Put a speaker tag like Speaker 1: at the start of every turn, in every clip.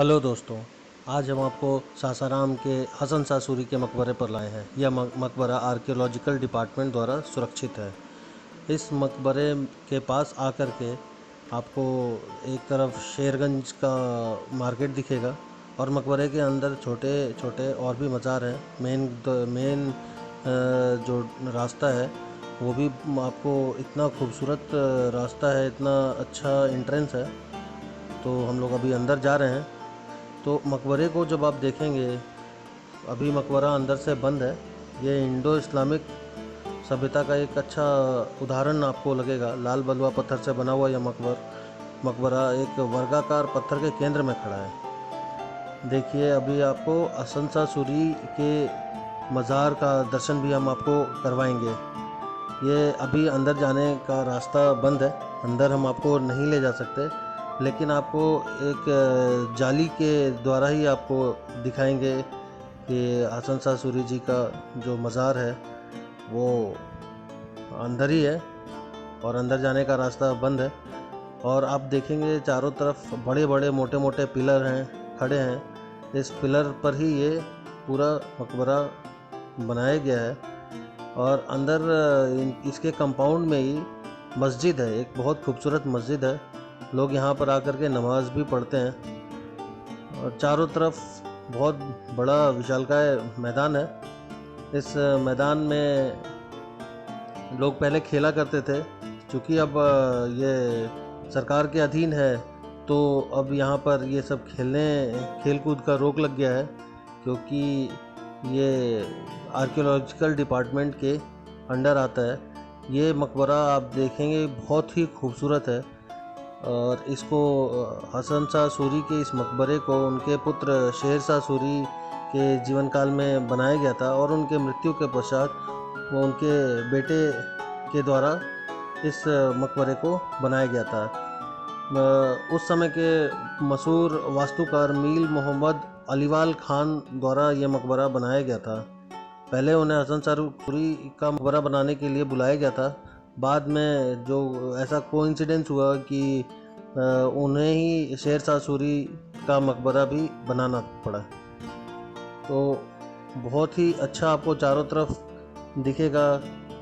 Speaker 1: Hello दोस्तों, आज हम आपको सासाराम के हसन शाह सूरी के मकबरे पर लाए हैं। यह मकबरा आर्कियोलॉजिकल डिपार्टमेंट द्वारा सुरक्षित है। इस मकबरे के पास आकर के आपको एक तरफ शेरगंज का मार्केट दिखेगा और मकबरे के अंदर छोटे छोटे और भी मज़ार हैं। मेन जो रास्ता है वो भी आपको इतना खूबसूरत रास्ता है, इतना अच्छा एंट्रेंस है। तो हम लोग अभी अंदर जा रहे हैं। तो मकबरे को जब आप देखेंगे, अभी मकबरा अंदर से बंद है। ये इंडो इस्लामिक सभ्यता का एक अच्छा उदाहरण आपको लगेगा। लाल बलुआ पत्थर से बना हुआ यह मकबरा एक वर्गाकार पत्थर के केंद्र में खड़ा है। देखिए, अभी आपको हसन शाह सूरी के मज़ार का दर्शन भी हम आपको करवाएंगे। ये अभी अंदर जाने का रास्ता बंद है, अंदर हम आपको नहीं ले जा सकते, लेकिन आपको एक जाली के द्वारा ही आपको दिखाएंगे कि हसन शाह सूरी जी का जो मज़ार है वो अंदर ही है और अंदर जाने का रास्ता बंद है। और आप देखेंगे चारों तरफ बड़े बड़े मोटे मोटे पिलर हैं, खड़े हैं। इस पिलर पर ही ये पूरा मकबरा बनाया गया है। और अंदर इसके कंपाउंड में ही मस्जिद है, एक बहुत खूबसूरत मस्जिद है। लोग यहाँ पर आकर के नमाज भी पढ़ते हैं। और चारों तरफ बहुत बड़ा विशालकाय मैदान है। इस मैदान में लोग पहले खेला करते थे, क्योंकि अब ये सरकार के अधीन है, तो अब यहाँ पर ये सब खेल कूद का रोक लग गया है, क्योंकि ये आर्कियोलॉजिकल डिपार्टमेंट के अंडर आता है। ये मकबरा आप देखेंगे बहुत ही खूबसूरत है। और इसको हसन शाह सूरी के इस मकबरे को उनके पुत्र शेर शाह सूरी के जीवन काल में बनाया गया था, और उनके मृत्यु के पश्चात वो उनके बेटे के द्वारा इस मकबरे को बनाया गया था। उस समय के मशहूर वास्तुकार मीर मोहम्मद अलीवाल खान द्वारा ये मकबरा बनाया गया था। पहले उन्हें हसन शाह सूरी का मकबरा बनाने के लिए बुलाया गया था। बाद में जो ऐसा कोइंसिडेंस हुआ कि उन्हें ही शेर शाह सूरी का मकबरा भी बनाना पड़ा। तो बहुत ही अच्छा आपको चारों तरफ दिखेगा।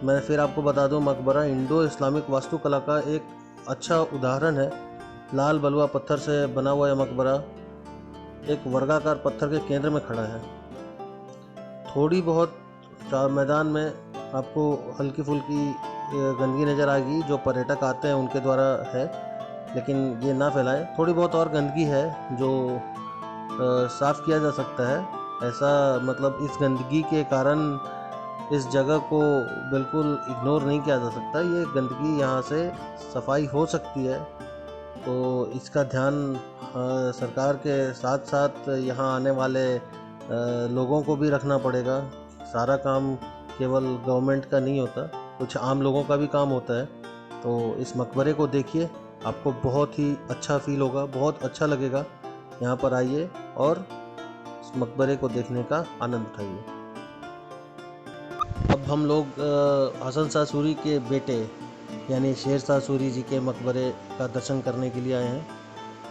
Speaker 1: मैं फिर आपको बता दूं, मकबरा इंडो इस्लामिक वास्तुकला का एक अच्छा उदाहरण है। लाल बलुआ पत्थर से बना हुआ यह मकबरा एक वर्गाकार पत्थर के केंद्र में खड़ा है। थोड़ी बहुत मैदान में आपको हल्की फुल्की गंदगी नज़र आएगी, जो पर्यटक आते हैं उनके द्वारा है, लेकिन ये ना फैलाएं। थोड़ी बहुत और गंदगी है जो साफ़ किया जा सकता है। ऐसा मतलब इस गंदगी के कारण इस जगह को बिल्कुल इग्नोर नहीं किया जा सकता। ये गंदगी यहाँ से सफाई हो सकती है, तो इसका ध्यान सरकार के साथ साथ यहाँ आने वाले लोगों को भी रखना पड़ेगा। सारा काम केवल गवर्नमेंट का नहीं होता, कुछ आम लोगों का भी काम होता है। तो इस मकबरे को देखिए, आपको बहुत ही अच्छा फील होगा, बहुत अच्छा लगेगा। यहाँ पर आइए और इस मकबरे को देखने का आनंद उठाइए। अब हम लोग हसन शाह सूरी के बेटे यानी शेर शाह सूरी जी के मकबरे का दर्शन करने के लिए आए हैं।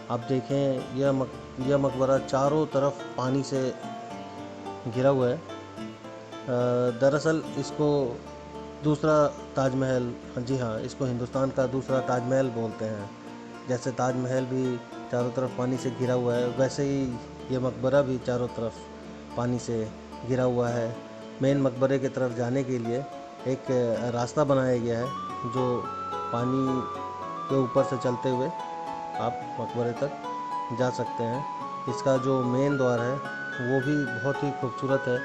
Speaker 1: आप देखें, यह मकबरा चारों तरफ पानी से घिरा हुआ है। दरअसल इसको दूसरा ताजमहल, जी हाँ, इसको हिंदुस्तान का दूसरा ताजमहल बोलते हैं। जैसे ताजमहल भी चारों तरफ पानी से घिरा हुआ है, वैसे ही ये मकबरा भी चारों तरफ पानी से घिरा हुआ है। मेन मकबरे की तरफ जाने के लिए एक रास्ता बनाया गया है, जो पानी के ऊपर से चलते हुए आप मकबरे तक जा सकते हैं। इसका जो मेन द्वार है वो भी बहुत ही खूबसूरत है।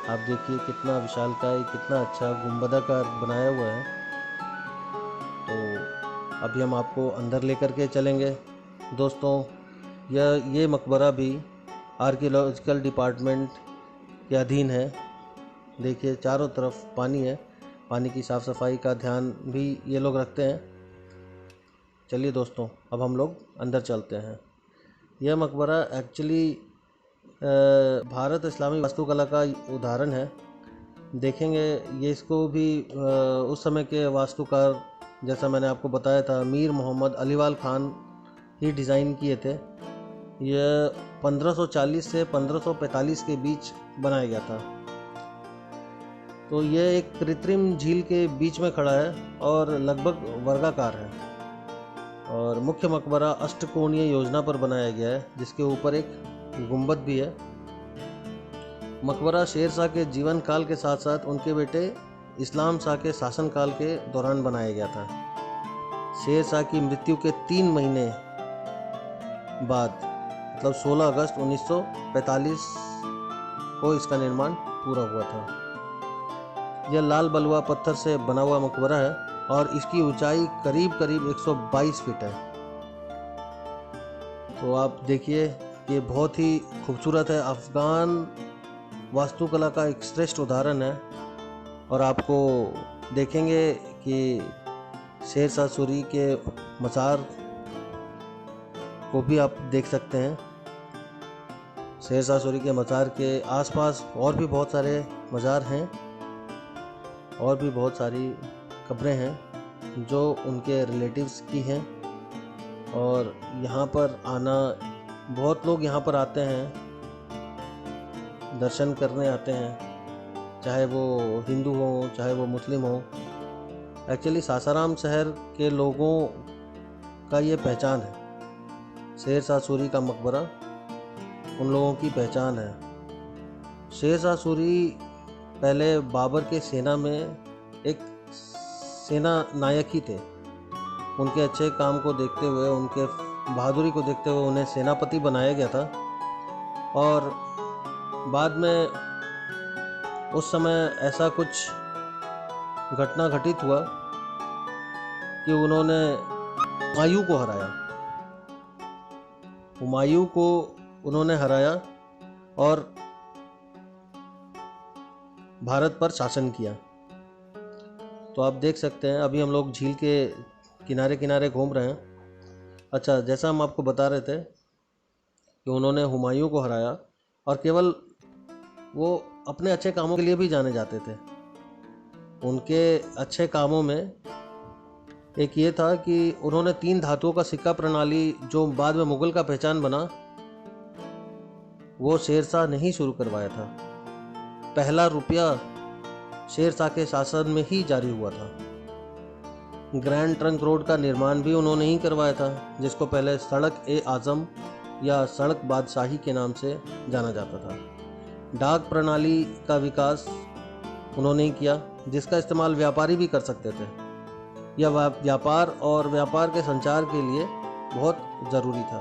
Speaker 1: आप देखिए कितना विशालकाय, कितना अच्छा गुंबदाकार बनाया हुआ है। तो अभी हम आपको अंदर लेकर के चलेंगे। दोस्तों, ये मकबरा भी आर्कियोलॉजिकल डिपार्टमेंट के अधीन है। देखिए चारों तरफ पानी है, पानी की साफ़ सफाई का ध्यान भी ये लोग रखते हैं। चलिए दोस्तों, अब हम लोग अंदर चलते हैं। यह मकबरा एक्चुअली भारत इस्लामी वास्तुकला का उदाहरण है। देखेंगे ये इसको भी उस समय के वास्तुकार, जैसा मैंने आपको बताया था, मीर मोहम्मद अलीवाल खान ही डिज़ाइन किए थे। यह 1540 से 1545 के बीच बनाया गया था। तो यह एक कृत्रिम झील के बीच में खड़ा है और लगभग वर्गाकार है, और मुख्य मकबरा अष्टकोणीय योजना पर बनाया गया है, जिसके ऊपर एक गुंबद भी है। मकबरा शेर शाह के जीवन काल के साथ साथ उनके बेटे इस्लाम शाह के शासनकाल के दौरान बनाया गया था। शेर शाह की मृत्यु के 3 महीने बाद, मतलब 16 अगस्त 1945 को इसका निर्माण पूरा हुआ था। यह लाल बलुआ पत्थर से बना हुआ मकबरा है और इसकी ऊंचाई करीब 122 फीट है। तो आप देखिए, ये बहुत ही खूबसूरत है। अफ़गान वास्तुकला का एक श्रेष्ठ उदाहरण है। और आपको देखेंगे कि शेर शाह सूरी के मज़ार को भी आप देख सकते हैं। शेर शाह सूरी के मज़ार के आसपास और भी बहुत सारे मज़ार हैं और भी बहुत सारी कब्रें हैं जो उनके रिलेटिव्स की हैं। और यहाँ पर आना, बहुत लोग यहाँ पर आते हैं, दर्शन करने आते हैं, चाहे वो हिंदू हो चाहे वो मुस्लिम हो। एक्चुअली सासाराम शहर के लोगों का ये पहचान है। शेर शाह सूरी का मकबरा उन लोगों की पहचान है। शेर शाह सूरी पहले बाबर के सेना में एक सेना नायक ही थे। उनके अच्छे काम को देखते हुए, उनके बहादुरी को देखते हुए उन्हें सेनापति बनाया गया था। और बाद में उस समय ऐसा कुछ घटना घटित हुआ कि उन्होंने हुमायूं को हराया। हुमायूं को उन्होंने हराया और भारत पर शासन किया। तो आप देख सकते हैं, अभी हम लोग झील के किनारे किनारे घूम रहे हैं। अच्छा, जैसा हम आपको बता रहे थे कि उन्होंने हुमायूं को हराया, और केवल वो अपने अच्छे कामों के लिए भी जाने जाते थे। उनके अच्छे कामों में एक ये था कि उन्होंने 3 धातुओं का सिक्का प्रणाली, जो बाद में मुगल का पहचान बना, वो शेर शाह ने ही शुरू करवाया था। पहला रुपया शेर शाह के शासन में ही जारी हुआ था। ग्रैंड ट्रंक रोड का निर्माण भी उन्होंने ही करवाया था, जिसको पहले सड़क ए आज़म या सड़क बादशाही के नाम से जाना जाता था। डाक प्रणाली का विकास उन्होंने ही किया, जिसका इस्तेमाल व्यापारी भी कर सकते थे। यह व्यापार और व्यापार के संचार के लिए बहुत ज़रूरी था।